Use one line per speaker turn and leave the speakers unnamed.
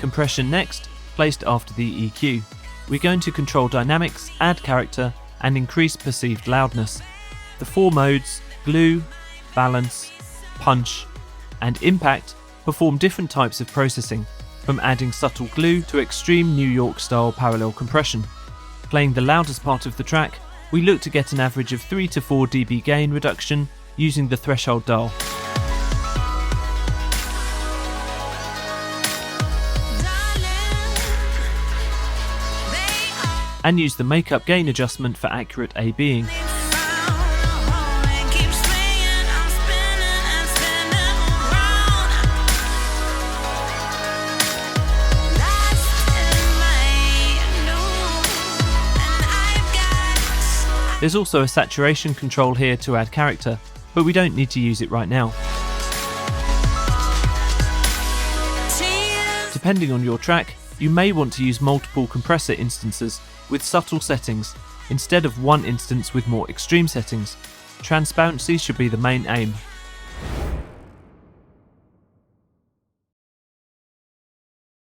compression next, placed after the EQ. We're going to control dynamics, add character, and increase perceived loudness. The 4 modes, glue, balance, punch, and impact, perform different types of processing, from adding subtle glue to extreme New York style parallel compression. Playing the loudest part of the track, we look to get an average of 3 to 4 dB gain reduction using the threshold dial. And use the makeup gain adjustment for accurate A-Bing. There's also a saturation control here to add character, but we don't need to use it right now. Depending on your track, you may want to use multiple compressor instances with subtle settings, instead of one instance with more extreme settings. Transparency should be the main aim.